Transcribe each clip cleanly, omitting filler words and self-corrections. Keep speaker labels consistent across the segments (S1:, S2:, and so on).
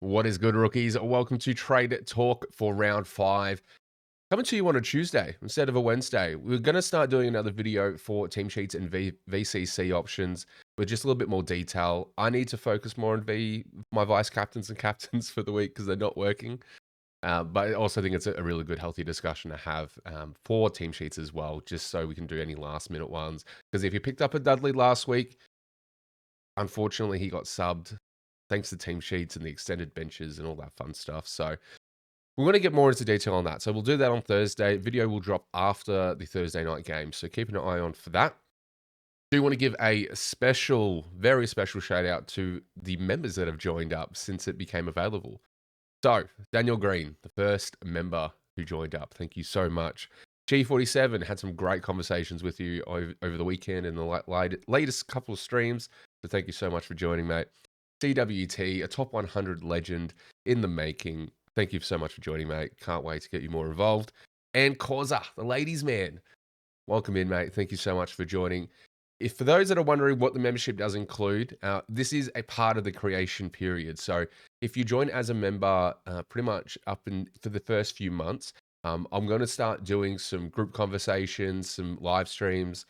S1: What is good, rookies? Welcome to Trade Talk for round 5. Coming to you on a Tuesday instead of a Wednesday. We're going to start doing another video for team sheets and VCC options with just a little bit more detail. I need to focus more on my vice captains and captains for the week because they're not working. But I also think it's a really good, healthy discussion to have for team sheets as well, just so we can do any last minute ones. Because if you picked up a Dudley last week, unfortunately, he got subbed thanks to team sheets and the extended benches and all that fun stuff. So we're going to get more into detail on that. So we'll do that on Thursday. Video will drop after the Thursday night game. So keep an eye on for that. Do want to give a special, very special shout out to the members that have joined up since it became available. So Daniel Green, the first member who joined up. Thank you so much. G47 had some great conversations with you over the weekend and the latest couple of streams. So thank you so much for joining, mate. CWT, a top 100 legend in the making. Thank you so much for joining, mate. Can't wait to get you more involved. And Causa, the ladies' man. Welcome in, mate. Thank you so much for joining. If for those that are wondering what the membership does include, this is a part of the creation period. So if you join as a member pretty much for the first few months, I'm going to start doing some group conversations, some live streams,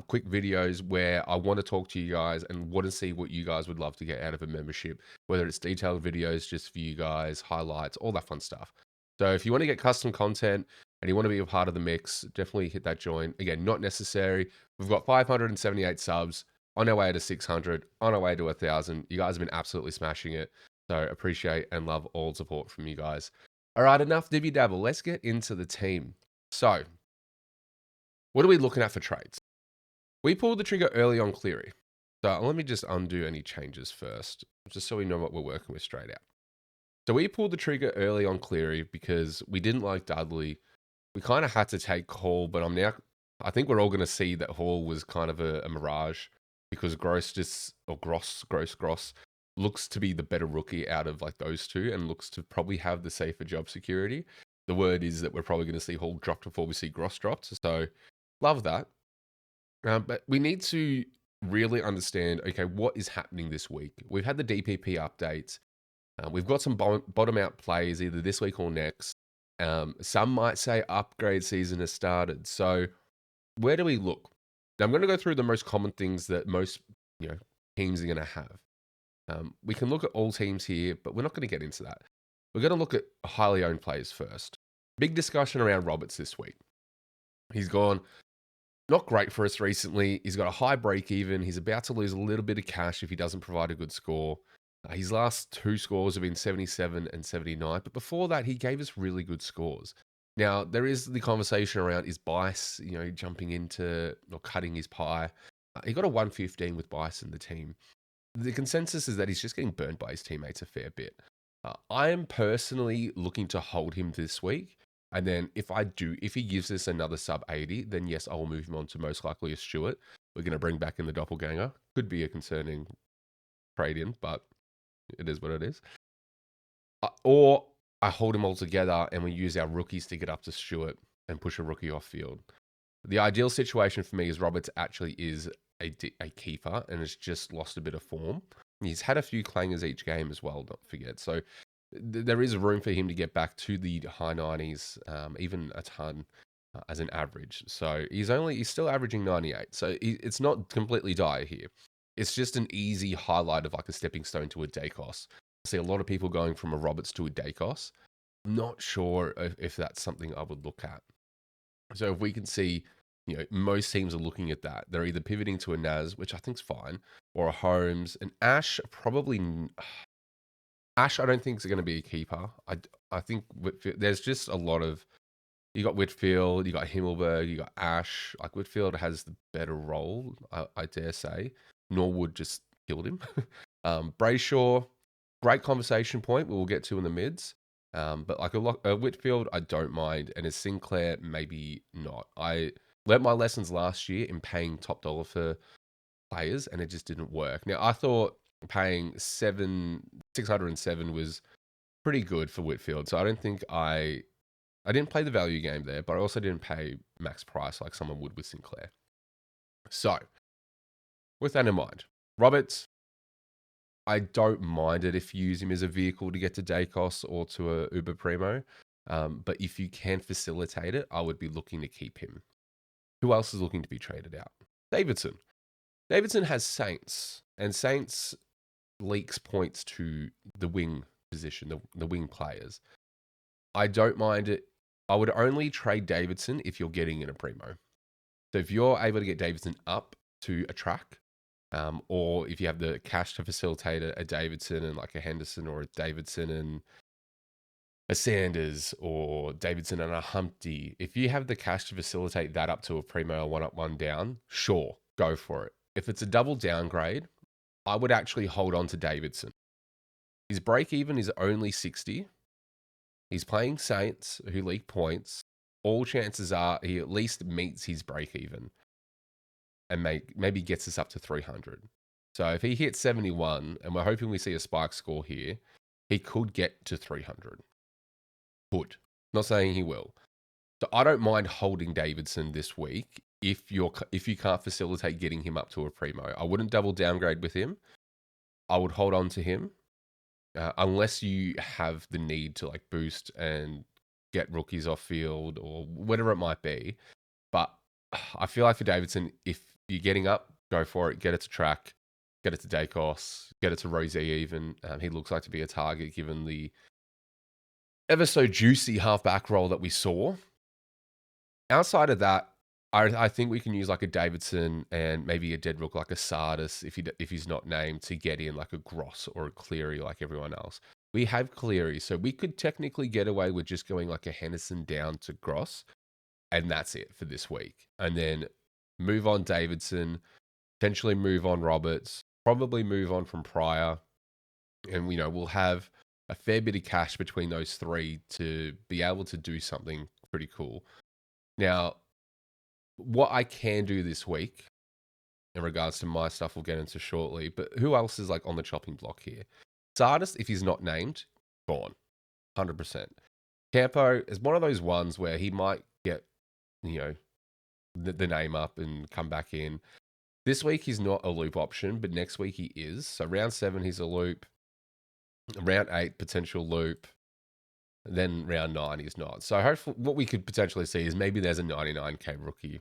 S1: quick videos where I want to talk to you guys and want to see what you guys would love to get out of a membership, whether it's detailed videos just for you guys, highlights, all that fun stuff. So if you want to get custom content and you want to be a part of the mix, definitely hit that join. Again, not necessary. We've got 578 subs on our way to 600, on our way to 1,000. You guys have been absolutely smashing it. So appreciate and love all support from you guys. All right, enough dibby dabble. Let's get into the team. So what are we looking at for trades? We pulled the trigger early on Cleary. So let me just undo any changes first, just so we know what we're working with straight out. So we pulled the trigger early on Cleary because we didn't like Dudley. We kind of had to take Hall, but I think we're all going to see that Hall was kind of a mirage because Gross looks to be the better rookie out of like those two and looks to probably have the safer job security. The word is that we're probably going to see Hall dropped before we see Gross dropped. So love that. But we need to really understand, okay, what is happening this week? We've had the DPP updates. We've got some bottom out plays either this week or next. Some might say upgrade season has started. So where do we look? Now, I'm going to go through the most common things that most teams are going to have. We can look at all teams here, but we're not going to get into that. We're going to look at highly owned players first. Big discussion around Roberts this week. He's gone not great for us recently. He's got a high break even. He's about to lose a little bit of cash if he doesn't provide a good score. His last two scores have been 77 and 79, but before that, he gave us really good scores. Now, there is the conversation around is Bice, jumping into or cutting his pie. He got a 115 with Bice in the team. The consensus is that he's just getting burnt by his teammates a fair bit. I am personally looking to hold him this week. And then if he gives us another sub 80, then yes, I will move him on to most likely a Stewart. We're going to bring back in the doppelganger. Could be a concerning trade-in, but it is what it is. Or I hold him all together and we use our rookies to get up to Stewart and push a rookie off field. The ideal situation for me is Roberts actually is a keeper and has just lost a bit of form. He's had a few clangers each game as well, don't forget. So there is room for him to get back to the high 90s, even a ton as an average. So he's still averaging 98. So it's not completely dire here. It's just an easy highlight of like a stepping stone to a Dacos. I see a lot of people going from a Roberts to a Dacos. I'm not sure if that's something I would look at. So if we can see, most teams are looking at that. They're either pivoting to a Naz, which I think's fine, or a Holmes. And Ash, I don't think is going to be a keeper. I think there's just a lot of, you got Whitfield, you got Himmelberg, you got Ash. Like Whitfield has the better role, I dare say. Norwood just killed him. Brayshaw, great conversation point we'll get to in the mids. But like a Whitfield, I don't mind. And a Sinclair, maybe not. I learnt my lessons last year in paying top dollar for players and it just didn't work. Now, I thought paying 607 was pretty good for Whitfield. So I don't think I didn't play the value game there, but I also didn't pay max price like someone would with Sinclair. So with that in mind, Roberts, I don't mind it if you use him as a vehicle to get to Dacos or to a Uber Primo. But if you can facilitate it, I would be looking to keep him. Who else is looking to be traded out? Davidson. Davidson has Saints, and Saints leaks points to the wing position, the wing players. I don't mind it. I would only trade Davidson if you're getting in a Primo. So if you're able to get Davidson up to a track, or if you have the cash to facilitate a Davidson and like a Henderson, or a Davidson and a Sanders, or Davidson and a Humpty, if you have the cash to facilitate that up to a Primo, one up, one down, sure, go for it. If it's a double downgrade, I would actually hold on to Davidson. His break even is only 60. He's playing Saints, who leak points. All chances are he at least meets his break even and maybe gets us up to 300. So if he hits 71, and we're hoping we see a spike score here, he could get to 300. Could. Not saying he will. So I don't mind holding Davidson this week if you can't facilitate getting him up to a Primo. I wouldn't double downgrade with him. I would hold on to him unless you have the need to like boost and get rookies off field or whatever it might be. But I feel like for Davidson, if you're getting up, go for it. Get it to track, get it to Dacos, get it to Rosie even. He looks like to be a target given the ever so juicy halfback role that we saw. Outside of that, I think we can use like a Davidson and maybe a dead rook like a Sardis if he's not named to get in like a Gross or a Cleary like everyone else. We have Cleary, so we could technically get away with just going like a Henderson down to Gross, and that's it for this week. And then move on Davidson, potentially move on Roberts, probably move on from Pryor, and we'll have a fair bit of cash between those three to be able to do something pretty cool. Now, what I can do this week in regards to my stuff we'll get into shortly, but who else is like on the chopping block here? Sardis, if he's not named, gone. 100%. Campo is one of those ones where he might get, the name up and come back in. This week he's not a loop option, but next week he is. So round 7, he's a loop. Round 8, potential loop. Then round 9 is not. So hopefully what we could potentially see is maybe there's a 99k rookie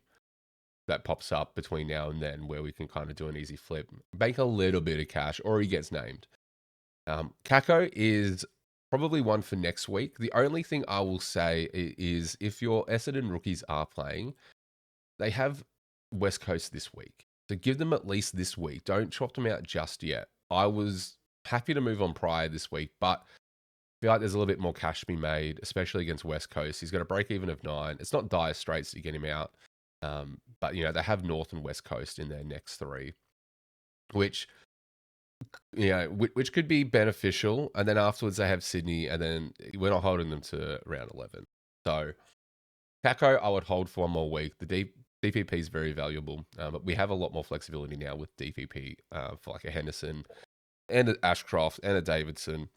S1: that pops up between now and then where we can kind of do an easy flip, bank a little bit of cash, or he gets named. Kako is probably one for next week. The only thing I will say is if your SZN rookies are playing, they have West Coast this week. So give them at least this week. Don't chop them out just yet. I was happy to move on Pryor this week, but I feel like there's a little bit more cash to be made, especially against West Coast. He's got a break even of 9. It's not dire straits to get him out. But they have North and West Coast in their next 3, which could be beneficial. And then afterwards they have Sydney, and then we're not holding them to round 11. So Kako, I would hold for one more week. The DPP is very valuable, but we have a lot more flexibility now with DPP for like a Henderson and an Ashcroft and a Davidson.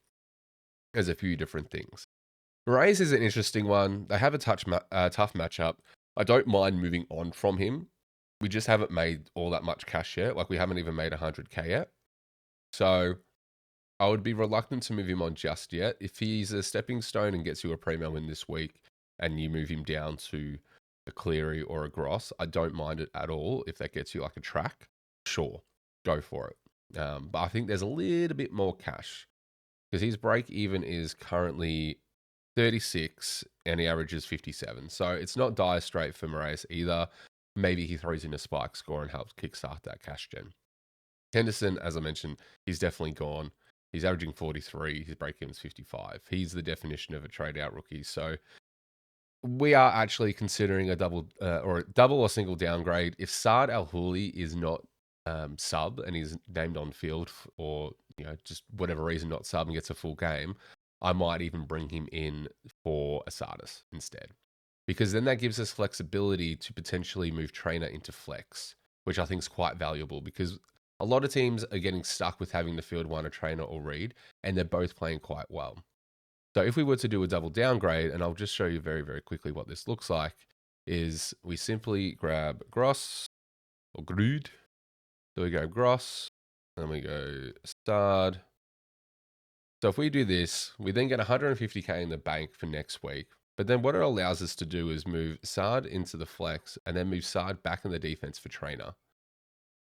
S1: There's a few different things. Rays is an interesting one. They have a tough matchup. I don't mind moving on from him. We just haven't made all that much cash yet. Like we haven't even made 100k yet. So I would be reluctant to move him on just yet. If he's a stepping stone and gets you a Primo in this week and you move him down to a Cleary or a Gross, I don't mind it at all. If that gets you like a track, sure, go for it. But I think there's a little bit more cash because his break even is currently 36 and he averages 57. So it's not dire straight for Moraes either. Maybe he throws in a spike score and helps kickstart that cash gen. Henderson, as I mentioned, he's definitely gone. He's averaging 43. His break even is 55. He's the definition of a trade out rookie. So we are actually considering a double or single downgrade. If Saad Al Houli is not sub and he's named on field or just whatever reason not sub and gets a full game, I might even bring him in for a Sardis instead, because then that gives us flexibility to potentially move trainer into flex, which I think is quite valuable because a lot of teams are getting stuck with having to field one a trainer or Reed, and they're both playing quite well. So if we were to do a double downgrade, and I'll just show you very, very quickly what this looks like, is we simply grab Gross or Grude. So we go Gross, then we go Stard, So if we do this, we then get 150K in the bank for next week. But then what it allows us to do is move Sard into the flex and then move Sard back in the defense for trainer.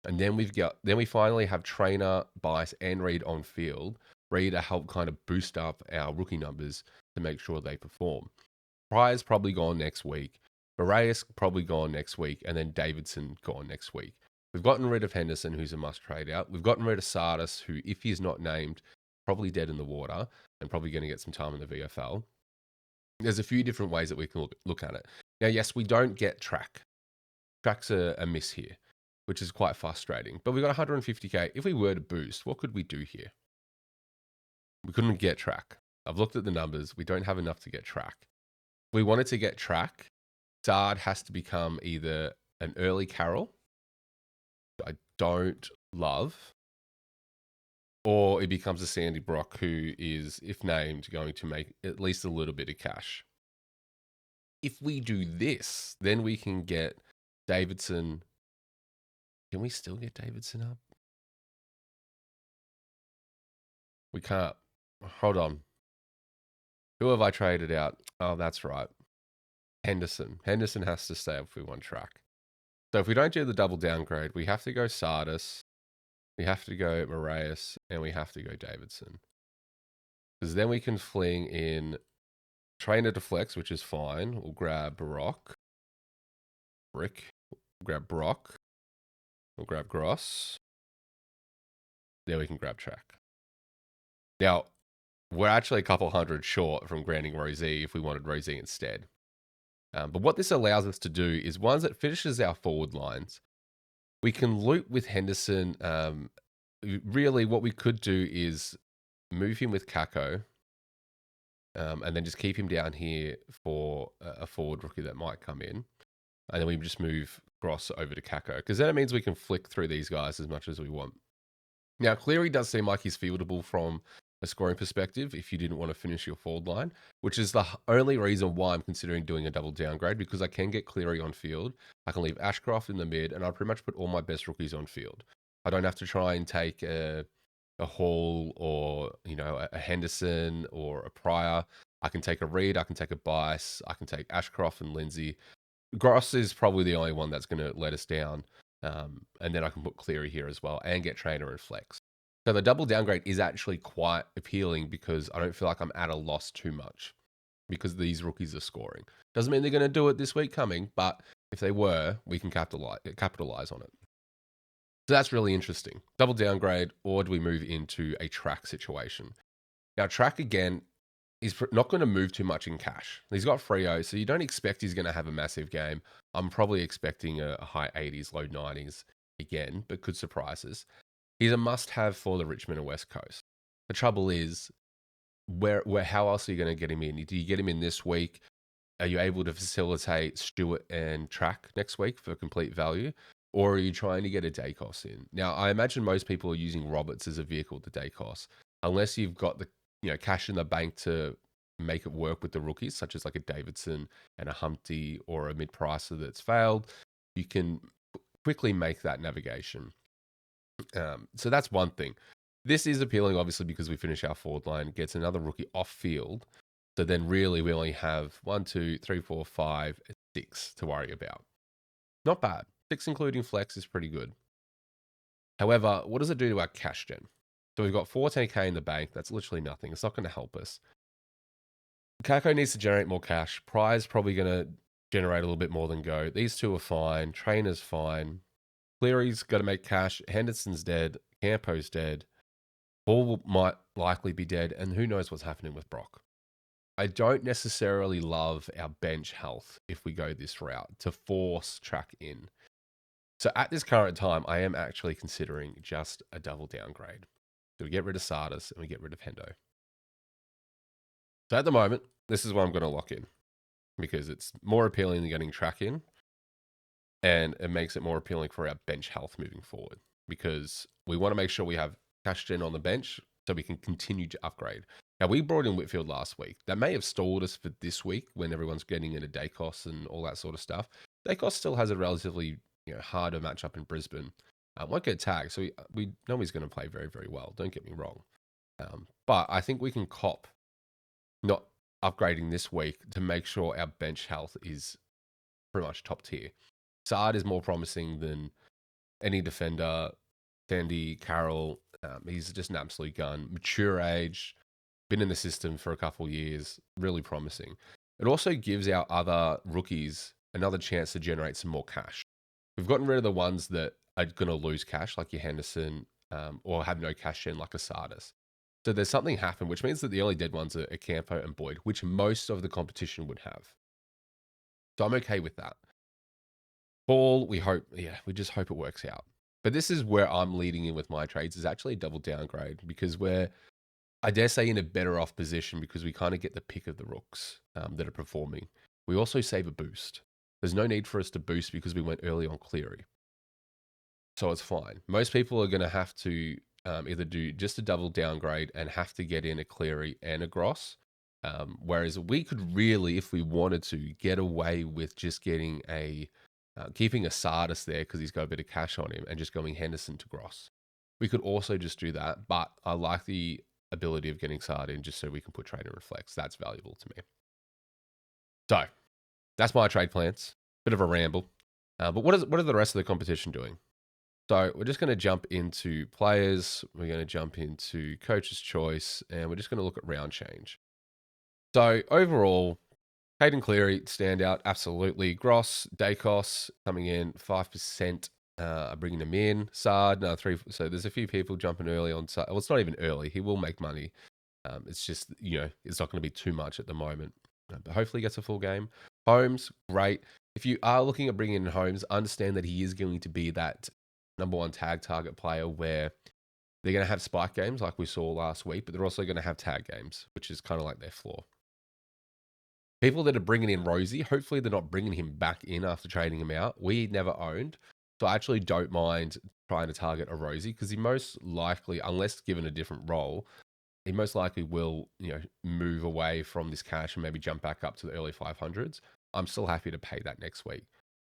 S1: And then we finally have trainer, Bice, and Reed on field, ready to help kind of boost up our rookie numbers to make sure they perform. Pryor's probably gone next week. Moraes probably gone next week, and then Davidson gone next week. We've gotten rid of Henderson, who's a must trade out. We've gotten rid of Sardis, who, if he's not named, probably dead in the water and probably going to get some time in the VFL. There's a few different ways that we can look at it. Now, yes, we don't get track. Track's a miss here, which is quite frustrating. But we've got 150K. If we were to boost, what could we do here? We couldn't get track. I've looked at the numbers. We don't have enough to get track. If we wanted to get track, Sard has to become either an early Carroll, I don't love, or it becomes a Sandy Brock, who is, if named, going to make at least a little bit of cash. If we do this, then we can get Davidson. Can we still get Davidson up? We can't. Hold on. Who have I traded out? Oh, that's right. Henderson. Henderson has to stay up if we want track. So if we don't do the double downgrade, we have to go Sardis, we have to go Moraes, and we have to go Davidson. Because then we can fling in trainer to flex, which is fine. We'll grab Brock. We'll grab Brock. We'll grab Gross. Then we can grab track. Now, we're actually a couple hundred short from granting Rosie if we wanted Rosie instead. But what this allows us to do is once it finishes our forward lines, we can loop with Henderson. Really, what we could do is move him with Kako, and then just keep him down here for a forward rookie that might come in. And then we just move Gross over to Kako, because then it means we can flick through these guys as much as we want. Now, Cleary does seem like he's fieldable from a scoring perspective if you didn't want to finish your forward line, which is the only reason why I'm considering doing a double downgrade, because I can get Cleary on field. I can leave Ashcroft in the mid, and I pretty much put all my best rookies on field. I don't have to try and take a Hall or, a Henderson or a Pryor. I can take a Reed, I can take a Bice, I can take Ashcroft and Lindsay. Gross is probably the only one that's going to let us down. And then I can put Cleary here as well and get trainer and flex. So the double downgrade is actually quite appealing because I don't feel like I'm at a loss too much because these rookies are scoring. Doesn't mean they're going to do it this week coming, but if they were, we can capitalize on it. So that's really interesting. Double downgrade, or do we move into a track situation? Now, track again is not going to move too much in cash. He's got Freo, so you don't expect he's going to have a massive game. I'm probably expecting a high 80s, low 90s again, but could surprise us. He's a must-have for the Richmond and West Coast. The trouble is, how else are you going to get him in? Do you get him in this week? Are you able to facilitate Stewart and Track next week for complete value? Or are you trying to get a Dacos in? Now, I imagine most people are using Roberts as a vehicle to Dacos, unless you've got the cash in the bank to make it work with the rookies, such as like a Davidson and a Humpty or a mid-pricer that's failed. You can quickly make that navigation. So that's one thing. This is appealing, obviously, because we finish our forward line, gets another rookie off field. So then really we only have 1, 2, 3, 4, 5, 6 to worry about. Not bad. 6 including flex is pretty good. However, what does it do to our cash gen? So we've got 14K in the bank. That's literally nothing. It's not going to help us. Kako needs to generate more cash. Prize probably going to generate a little bit more than Go. These two are fine. Trainer's fine. Cleary's got to make cash. Henderson's dead. Campo's dead. Ball might likely be dead. And who knows what's happening with Brock. I don't necessarily love our bench health if we go this route to force track in. So at this current time, I am actually considering just a double downgrade. So we get rid of Sardis and we get rid of Hendo. So at the moment, this is what I'm going to lock in because it's more appealing than getting track in. And it makes it more appealing for our bench health moving forward because we want to make sure we have cash gen on the bench so we can continue to upgrade. Now, we brought in Whitfield last week. That may have stalled us for this week when everyone's getting into Dacos and all that sort of stuff. Dacos still has a relatively harder matchup in Brisbane. Won't get tagged, so we know he's going to play very, very well. Don't get me wrong. But I think we can cop not upgrading this week to make sure our bench health is pretty much top tier. Saad is more promising than any defender. Sandy, Carroll, he's just an absolute gun. Mature age, been in the system for a couple of years, really promising. It also gives our other rookies another chance to generate some more cash. We've gotten rid of the ones that are going to lose cash, like your Henderson, or have no cash in, like a Sardis. So there's something happened, which means that the only dead ones are Campo and Boyd, which most of the competition would have. So I'm okay with that. Ball, we just hope it works out. But this is where I'm leading in with my trades, is actually a double downgrade, because we're, I dare say, in a better off position because we kind of get the pick of the rooks that are performing. We also save a boost. There's no need for us to boost because we went early on Cleary. So it's fine. Most people are going to have to either do just a double downgrade and have to get in a Cleary and a Gross. Whereas we could really, if we wanted to, get away with just getting keeping a Sardis there because he's got a bit of cash on him and just going Henderson to Gross. We could also just do that, but I like the ability of getting Sard in just so we can put trade and reflex. That's valuable to me. So that's my trade plans. Bit of a ramble. But what are the rest of the competition doing? So we're just going to jump into players. We're going to jump into coach's choice, and we're just going to look at round change. So overall, Hayden Cleary, standout, absolutely. Gross, Dacos coming in 5%, bringing them in. Sard, no, 3. So there's a few people jumping early on Sard. Well, it's not even early. He will make money. It's just, it's not going to be too much at the moment. But hopefully he gets a full game. Holmes, great. If you are looking at bringing in Holmes, understand that he is going to be that number one tag target player where they're going to have spike games like we saw last week, but they're also going to have tag games, which is kind of like their flaw. People that are bringing in Rosie, hopefully they're not bringing him back in after trading him out. We never owned, so I actually don't mind trying to target a Rosie because he most likely, unless given a different role, he most likely will, move away from this cash and maybe jump back up to the early 500s. I'm still happy to pay that next week.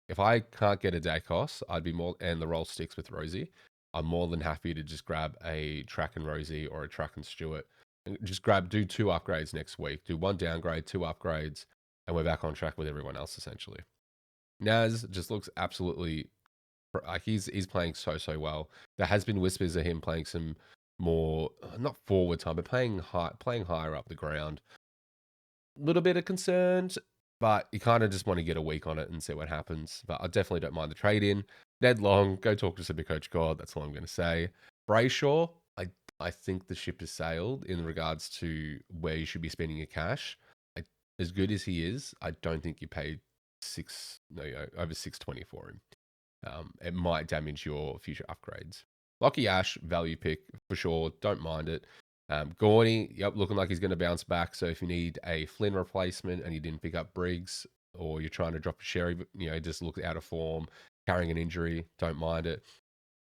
S1: If I can't get a Dacos, I'd be more, and the role sticks with Rosie, I'm more than happy to just grab a Track and Rosie or a Track and Stewart. And just do 2 upgrades next week. Do 1 downgrade, 2 upgrades, and we're back on track with everyone else, essentially. Naz just looks absolutely, like he's playing so well. There has been whispers of him playing some more, not forward time, but playing higher up the ground. A little bit of concerned, but you kind of just want to get a week on it and see what happens. But I definitely don't mind the trade in. Ned Long, go talk to Supercoach God. That's all I'm going to say. Brayshaw, I think the ship has sailed in regards to where you should be spending your cash. As good as he is, I don't think you paid over 620 for him. It might damage your future upgrades. Lockie Ash, value pick for sure. Don't mind it. Gorney, looking like he's going to bounce back. So if you need a Flynn replacement and you didn't pick up Briggs, or you're trying to drop a Sherry, just look out of form, carrying an injury, don't mind it.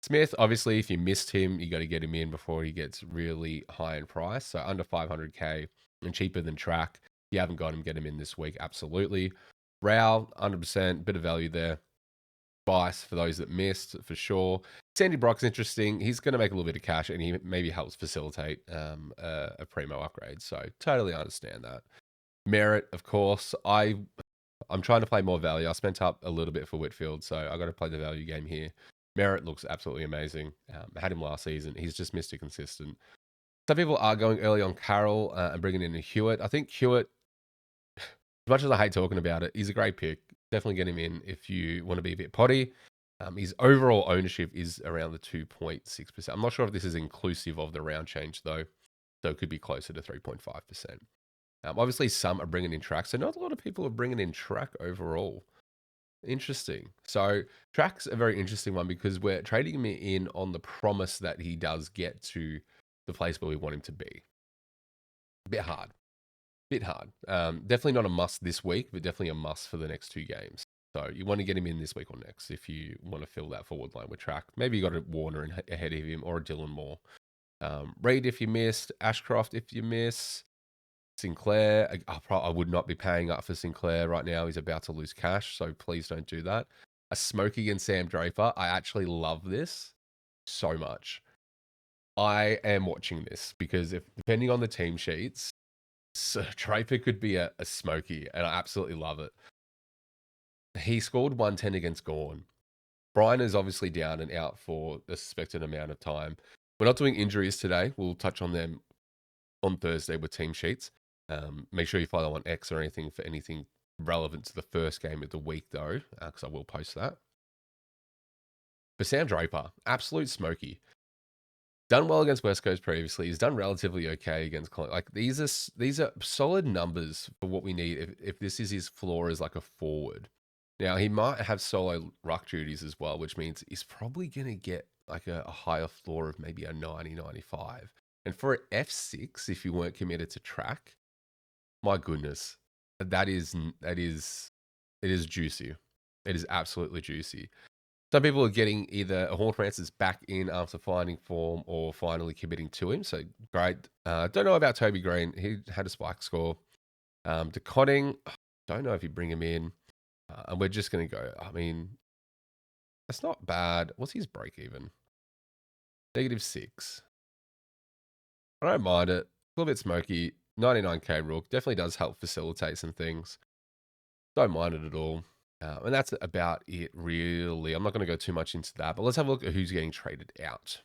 S1: Smith, obviously, if you missed him, you got to get him in before he gets really high in price. So under 500k and cheaper than Track. If you haven't got him, get him in this week. Absolutely. Rao, 100%, bit of value there. Vice for those that missed, for sure. Sandy Brock's interesting. He's going to make a little bit of cash, and he maybe helps facilitate a primo upgrade. So totally understand that. Merritt, of course. I'm trying to play more value. I spent up a little bit for Whitfield, so I got to play the value game here. Merritt looks absolutely amazing. I had him last season. He's just Mr. Consistent. Some people are going early on Carroll and bringing in a Hewitt. I think Hewitt, as much as I hate talking about it, he's a great pick. Definitely get him in if you want to be a bit potty. His overall ownership is around the 2.6%. I'm not sure if this is inclusive of the round change, though. So it could be closer to 3.5%. Obviously, some are bringing in Track. So not a lot of people are bringing in Track overall. Interesting. So Track's a very interesting one because we're trading him in on the promise that he does get to the place where we want him to be. Bit hard. Definitely not a must this week, but definitely a must for the next 2 games. So you want to get him in this week or next if you want to fill that forward line with Track. Maybe you got a Warner ahead of him or a Dylan Moore. Reid if you missed. Ashcroft if you miss. Sinclair, I would not be paying up for Sinclair right now. He's about to lose cash, so please don't do that. A Smokey and Sam Draper. I actually love this so much. I am watching this because if depending on the team sheets, Draper could be a smoky, and I absolutely love it. He scored 110 against Gorn. Brian is obviously down and out for a suspected amount of time. We're not doing injuries today. We'll touch on them on Thursday with team sheets. Make sure you follow on X or anything for anything relevant to the first game of the week, though, because I will post that. But Sam Draper, absolute smoky. Done well against West Coast previously. He's done relatively okay against like these are solid numbers for what we need if this is his floor as like a forward. Now he might have solo ruck duties as well, which means he's probably gonna get like a higher floor of maybe a 90, 95. And for an F6, if you weren't committed to track, my goodness, it is juicy. It is absolutely juicy. Some people are getting either a Horn Francis back in after finding form or finally committing to him. So great. Don't know about Toby Green. He had a spike score. DeCotting, don't know if you bring him in. And we're just going to go. I mean, that's not bad. What's his break even? -6. I don't mind it. A little bit smoky. 99k Rook. Definitely does help facilitate some things. Don't mind it at all. And that's about it, really. I'm not going to go too much into that, but let's have a look at who's getting traded out.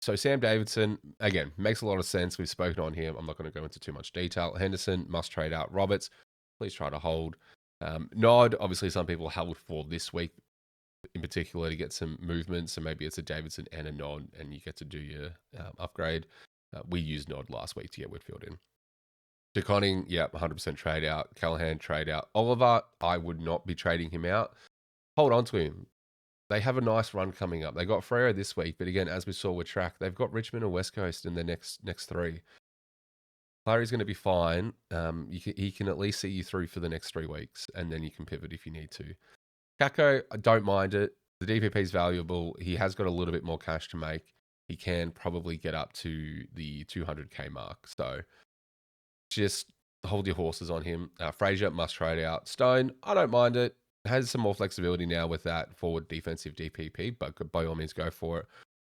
S1: So Sam Davidson, again, makes a lot of sense. We've spoken on him. I'm not going to go into too much detail. Henderson must trade out. Roberts, please try to hold. Nod, obviously some people held for this week in particular to get some movement. So maybe it's a Davidson and a Nod, and you get to do your upgrade. We used Nod last week to get Whitfield in. DeConning, yeah, 100% trade out. Callahan, trade out. Oliver, I would not be trading him out. Hold on to him. They have a nice run coming up. They got Freo this week, but again, as we saw with track, they've got Richmond and West Coast in the next three. Clary's going to be fine. He can at least see you through for the next 3 weeks, and then you can pivot if you need to. Kako, I don't mind it. The DPP is valuable. He has got a little bit more cash to make. He can probably get up to the 200k mark. So just hold your horses on him. Fraser must trade out. Stone, I don't mind it. Has some more flexibility now with that forward defensive DPP, but by all means go for it.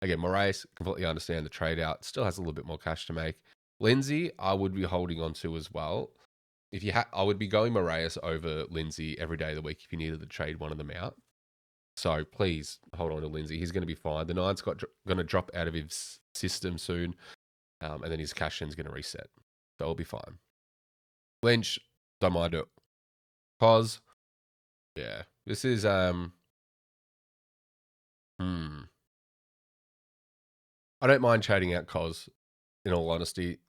S1: Again, Moraes, completely understand the trade out. Still has a little bit more cash to make. Lindsay, I would be holding on to as well. I would be going Moraes over Lindsay every day of the week if you needed to trade one of them out. So please hold on to Lindsay. He's going to be fine. The nine's going to drop out of his system soon, and then his cash in's going to reset. So it'll be fine. Lynch, don't mind it. Cos, yeah. This is I don't mind trading out Cos, in all honesty.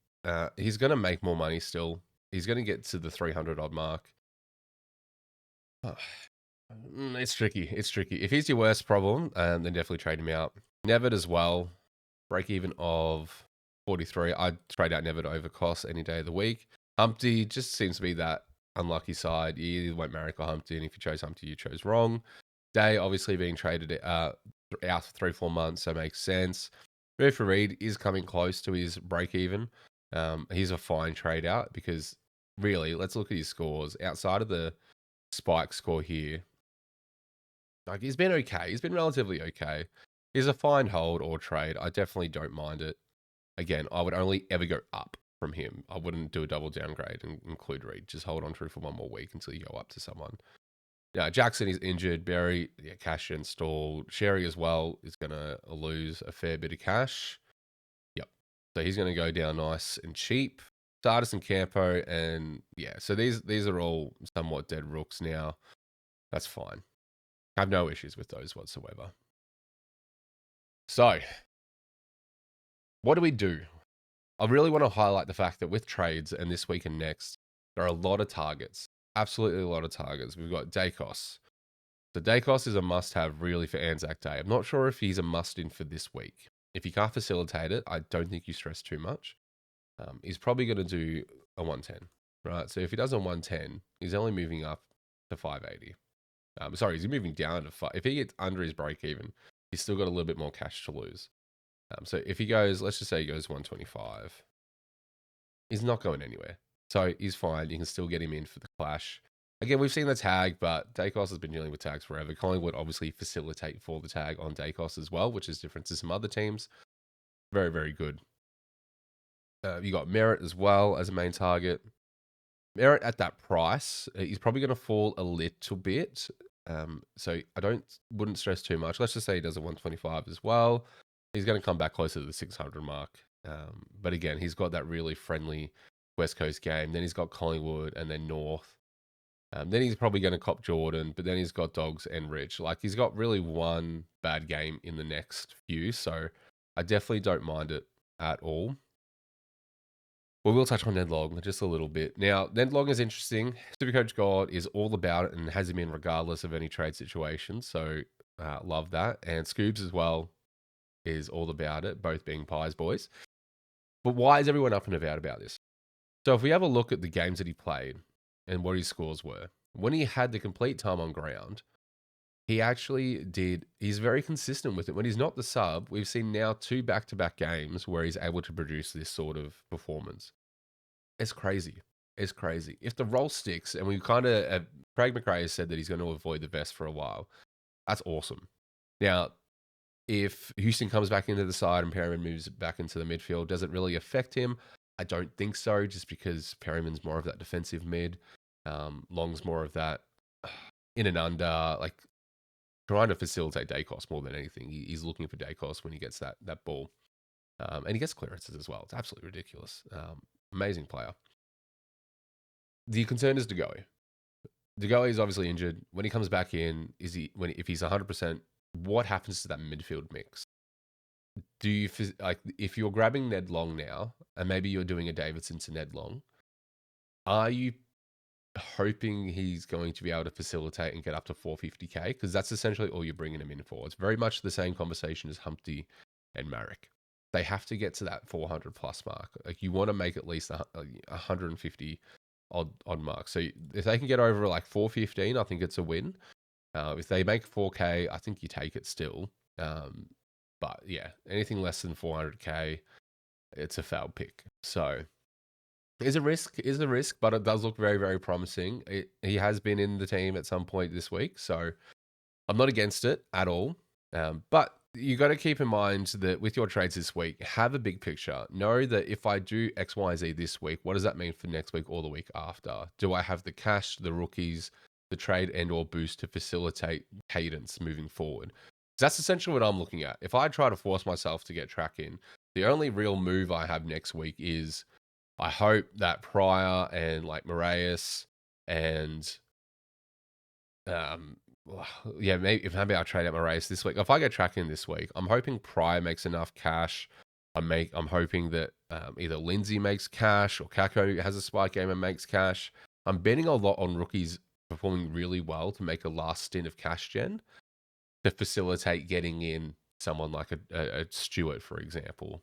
S1: He's going to make more money still. He's going to get to the 300 odd mark. It's tricky. It's tricky. If he's your worst problem, then definitely trade him out. Nevitt as well. Break even of 43. I'd trade out Nevitt over Cos any day of the week. Humpty just seems to be that unlucky side. You either won't Marek or Humpty, and if you chose Humpty, you chose wrong. Day obviously being traded out for 3-4 months, so makes sense. Murphy Reed is coming close to his break even. He's a fine trade out because really, let's look at his scores outside of the spike score here. Like he's been okay. He's been relatively okay. He's a fine hold or trade. I definitely don't mind it. Again, I would only ever go up from him. I wouldn't do a double downgrade and include Reed. Just hold on to it for one more week until you go up to someone. Yeah, Jackson is injured. Barry, yeah, cash installed. Sherry as well is going to lose a fair bit of cash. Yep. So he's going to go down nice and cheap. Sardis and Campo, and yeah, so these are all somewhat dead rooks now. That's fine. I have no issues with those whatsoever. So, what do we do? I really want to highlight the fact that with trades and this week and next, there are a lot of targets. Absolutely a lot of targets. We've got Dacos. So Dacos is a must-have really for Anzac Day. I'm not sure if he's a must-in for this week. If you can't facilitate it, I don't think you stress too much. He's probably going to do a 110, right? So if he does a 110, he's only moving up to 580. Sorry, he's moving down to 5. If he gets under his break even, he's still got a little bit more cash to lose. So if he goes, let's just say he goes 125, he's not going anywhere. So he's fine. You can still get him in for the clash. Again, we've seen the tag, but Dacos has been dealing with tags forever. Collingwood obviously facilitate for the tag on Dacos as well, which is different to some other teams. Very, very good. You got Merit as well as a main target. Merit at that price, he's probably going to fall a little bit. So I wouldn't stress too much. Let's just say he does a 125 as well. He's going to come back closer to the 600 mark. But again, he's got that really friendly West Coast game. Then he's got Collingwood and then North. Then he's probably going to cop Jordan, but then he's got Dogs and Rich. Like, he's got really one bad game in the next few. So I definitely don't mind it at all. Well, we'll touch on Ned Long just a little bit. Now, Ned Long is interesting. Supercoach God is all about it and has him in regardless of any trade situation. So, love that. And Scoobs as well is all about it, both being Pies boys. But why is everyone up and about this? So, if we have a look at the games that he played and what his scores were, when he had the complete time on ground, he actually he's very consistent with it. When he's not the sub, we've seen now 2 back-to-back games where he's able to produce this sort of performance. It's crazy. It's crazy. If the role sticks, and we kind of, Craig McRae has said that he's going to avoid the vest for a while. That's awesome. Now, if Houston comes back into the side and Perryman moves back into the midfield, does it really affect him? I don't think so, just because Perryman's more of that defensive mid. Long's more of that in and under, like trying to facilitate Dacos more than anything. He's looking for Dacos when he gets that ball. And he gets clearances as well. It's absolutely ridiculous. Amazing player. The concern is DeGoey. DeGoey is obviously injured. When he comes back in, if he's 100%, what happens to that midfield mix? Do you like if you're grabbing Ned Long now, and maybe you're doing a Davidson to Ned Long, are you hoping he's going to be able to facilitate and get up to 450k? Because that's essentially all you're bringing him in for. It's very much the same conversation as Humpty and Marek. They have to get to that 400 plus mark. Like, you want to make at least 150 odd mark. So if they can get over like 415, I think it's a win. If they make 4k, I think you take it still. But yeah, anything less than 400k, it's a foul pick. So is a risk, but it does look very, very promising. He has been in the team at some point this week, so I'm not against it at all. But you got to keep in mind that with your trades this week, have a big picture. Know that if I do X, Y, Z this week, what does that mean for next week or the week after? Do I have the cash, the rookies, the trade and or boost to facilitate cadence moving forward? That's essentially what I'm looking at. If I try to force myself to get track in, the only real move I have next week is I hope that Pryor and like Moraes and maybe I'll trade out Moraes this week. If I get track in this week, I'm hoping Pryor makes enough cash. I'm hoping that either Lindsay makes cash or Kako has a spike game and makes cash. I'm betting a lot on rookies performing really well to make a last stint of cash gen to facilitate getting in someone like a Stewart, for example.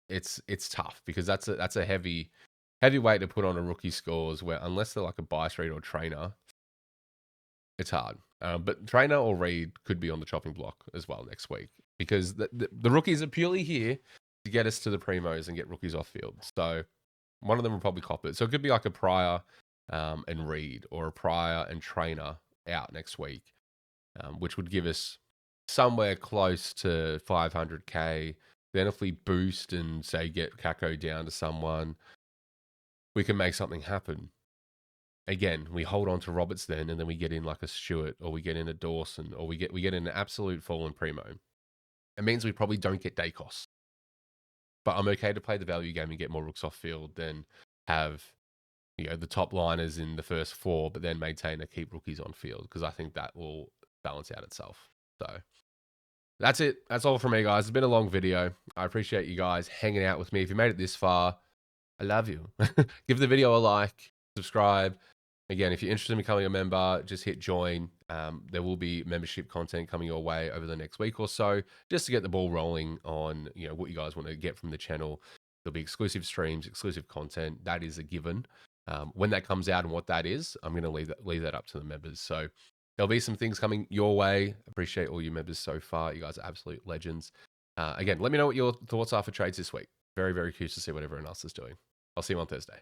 S1: It's tough because that's a heavy weight to put on a rookie scores, where unless they're like a buy street or trainer, it's hard. But trainer or Reed could be on the chopping block as well next week, because the rookies are purely here to get us to the primos and get rookies off field. So one of them will probably cop it. So it could be like a Pryor and Reed, or a Pryor and trainer out next week, which would give us somewhere close to 500k. Then if we boost and say get Kako down to someone, we can make something happen. Again, we hold on to Roberts then, and then we get in like a Stewart, or we get in a Dawson, or we get in an absolute fallen primo. It means we probably don't get Dacos. But I'm okay to play the value game and get more rooks off field than have, the top liners in the first 4, but then maintain to keep rookies on field, because I think that will balance out itself. So that's it. That's all from me, guys. It's been a long video. I appreciate you guys hanging out with me. If you made it this far, I love you. Give the video a like, subscribe. Again, if you're interested in becoming a member, just hit join. There will be membership content coming your way over the next week or so, just to get the ball rolling on what you guys want to get from the channel. There'll be exclusive streams, exclusive content. That is a given. When that comes out and what that is, I'm going to leave that up to the members. So there'll be some things coming your way. Appreciate all you members so far. You guys are absolute legends. Again, let me know what your thoughts are for trades this week. Very, very curious to see what everyone else is doing. I'll see you on Thursday.